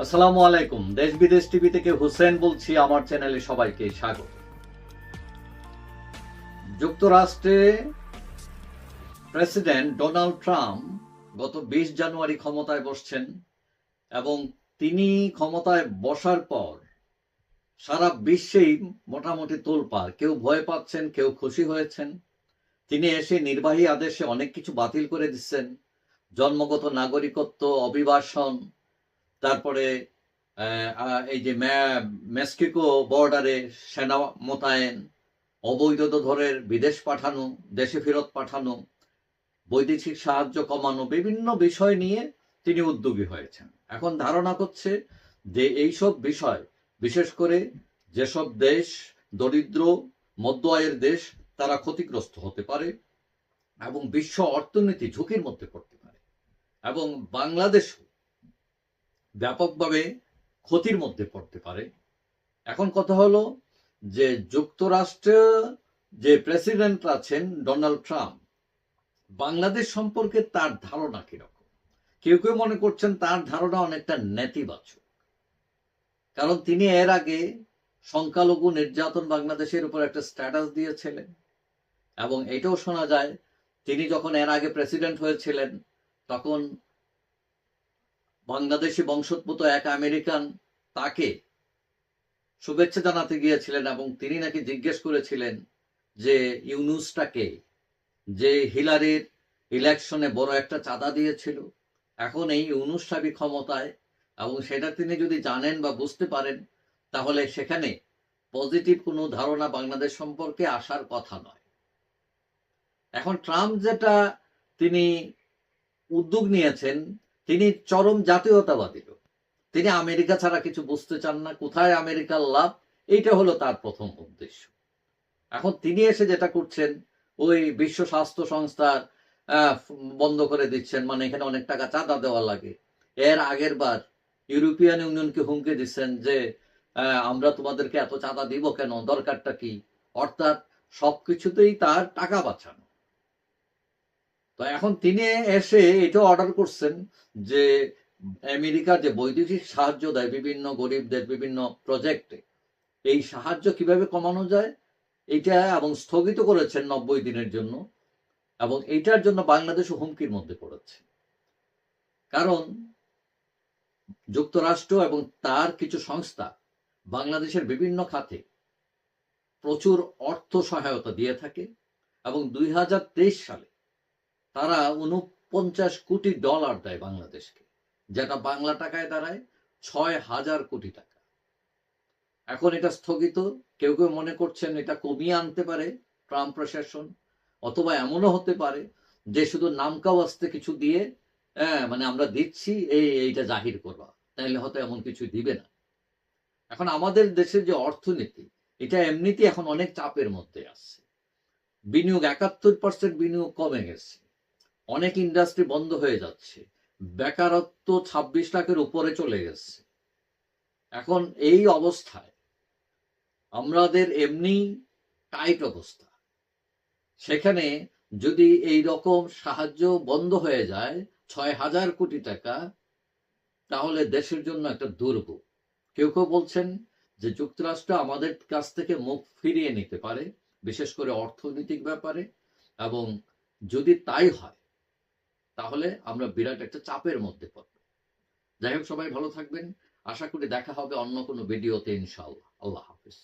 আসসালামু আলাইকুম। দেশ বিদেশ টিভি থেকে হুসেন বলছি। আমার চ্যানেলে সবাইকে স্বাগত। যুক্তরাষ্ট্রে প্রেসিডেন্ট ডোনাল্ড ট্রাম্প গত ২০ জানুয়ারি ক্ষমতায় বসছেন এবং তিনি ক্ষমতায় বসার পর সারা বিশ্বেই মোটামুটি তোলপাড়। কেউ ভয় পাচ্ছেন, কেউ খুশি হয়েছেন। তিনি এসে নির্বাহী আদেশে অনেক কিছু বাতিল করে দিচ্ছেন। জন্মগত নাগরিকত্ব, অভিবাসন, তারপরে এই যে মেক্সিকো বর্ডারে সেনা মোতায়েন, অবৈধ ধরের বিদেশ পাঠানো, দেশে ফেরত পাঠানো, বৈদেশিক সাহায্য কমানো, বিভিন্ন বিষয় নিয়ে তিনি উদ্যোগী হয়েছেন। এখন ধারণা করছে যে এইসব বিষয়, বিশেষ করে যেসব দেশ দরিদ্র মধ্য আয়ের দেশ, তারা ক্ষতিগ্রস্ত হতে পারে এবং বিশ্ব অর্থনীতি ঝুঁকির মধ্যে পড়তে পারে এবং বাংলাদেশ ব্যাপকভাবে ক্ষতির মধ্যে পড়তে পারে। এখন কথা হলো যে যুক্তরাষ্ট্রে যে প্রেসিডেন্ট আছেন ডোনাল্ড ট্রাম্প, বাংলাদেশ সম্পর্কে তার ধারণা কিরকম? কেউ কেউ মনে করছেন তার ধারণা অনেকটা নেতিবাচক, কারণ তিনি এর আগে সংখ্যালঘু নির্যাতন বাংলাদেশের উপর একটা স্ট্যাটাস দিয়েছিলেন এবং এটাও শোনা যায় তিনি যখন এর আগে প্রেসিডেন্ট হয়েছিলেন তখন বাংলাদেশি বংশোদ্ভূত এক আমেরিকান তাকে শুভেচ্ছা জানাতে গিয়েছিলেন এবং তিনি নাকি জিজ্ঞেস করেছিলেন যে ইউনূসটাকে, যে হিলারির ইলেকশনে বড় একটা চাঁদা দিয়েছিল। এখন এই ইউনূস সাহেব ক্ষমতায় এবং সেটা তিনি যদি জানেন বা বুঝতে পারেন, তাহলে সেখানে পজিটিভ কোনো ধারণা বাংলাদেশ সম্পর্কে আসার কথা নয়। এখন ট্রাম্প যেটা তিনি উদ্যোগ নিয়েছেন, তিনি চরম জাতীয়তাবাদী লোক। তিনি আমেরিকা ছাড়া কিছু বুঝতে চান না। কোথায় আমেরিকার লাভ, এইটা হলো তার প্রথম উদ্দেশ্য। এখন তিনি এসে যেটা করছেন, ওই বিশ্ব স্বাস্থ্য সংস্থার বন্ধ করে দিচ্ছেন, মানে এখানে অনেক টাকা চাঁদা দেওয়া লাগে। এর আগের বার ইউরোপিয়ান ইউনিয়নকে হুমকি দিচ্ছেন যে আমরা তোমাদেরকে এত চাঁদা দিব কেন, দরকারটা কি? অর্থাৎ সবকিছুতেই তার টাকা বাঁচানো। তো এখন তিনি এসে এটা অর্ডার করছেন যে আমেরিকা যে বৈদেশিক সাহায্য দেয় বিভিন্ন গরিবদের বিভিন্ন প্রজেক্টে, এই সাহায্য কিভাবে কমানো যায় এইটা, এবং স্থগিত করেছেন ৯০ দিনের জন্য। এবং এইটার জন্য বাংলাদেশও হুমকির মধ্যে পড়েছে, কারণ যুক্তরাষ্ট্র এবং তার কিছু সংস্থা বাংলাদেশের বিভিন্ন খাতে প্রচুর অর্থ সহায়তা দিয়ে থাকে এবং ২০২৩ সালে তারা ৪৯ কোটি ডলার দেয় বাংলাদেশকে, যেটা বাংলা টাকায় দাঁড়ায় ৬,০০০ কোটি টাকা। এখন এটা স্থগিত। কেউ কেউ মনে করছেন এটা কমিয়ে আনতে পারে ট্রাম্প প্রশাসন, অথবা এমনও হতে পারে যে শুধু নামকাওয়াস্তে কিছু দিয়ে মানে আমরা দিচ্ছি এইটা জাহির করবা, তাইলে হয়তো এমন কিছু দিবে না। এখন আমাদের দেশের যে অর্থনীতি, এটা এমনিতে এখন অনেক চাপের মধ্যে আছে। বিনিয়োগ ৭১% বিনিয়োগ কমে গেছে, অনেক ইন্ডাস্ট্রি বন্ধ হয়ে যাচ্ছে, বেকারত্ব ২৬ লাখের উপরে চলে গেছে। এখন এই অবস্থায় আমাদের এমনি টাইট অবস্থা, সেখানে যদি এই রকম সাহায্য বন্ধ হয়ে যায় ৬,০০০ কোটি টাকা, তাহলে দেশের জন্য একটা দুর্ভোগ। কেউ কেউ বলছেন যে যুক্তরাষ্ট্র আমাদের কাছ থেকে মুখ ফিরিয়ে নিতে পারে, বিশেষ করে অর্থনৈতিক ব্যাপারে, এবং যদি তাই হয় তাহলে আমরা বিরাট একটা চাপের মধ্যে পড়ব। যাই হোক, সবাই ভালো থাকবেন। আশা করি দেখা হবে অন্য কোনো ভিডিওতে, ইনশাআল্লাহ। আল্লাহ হাফিজ।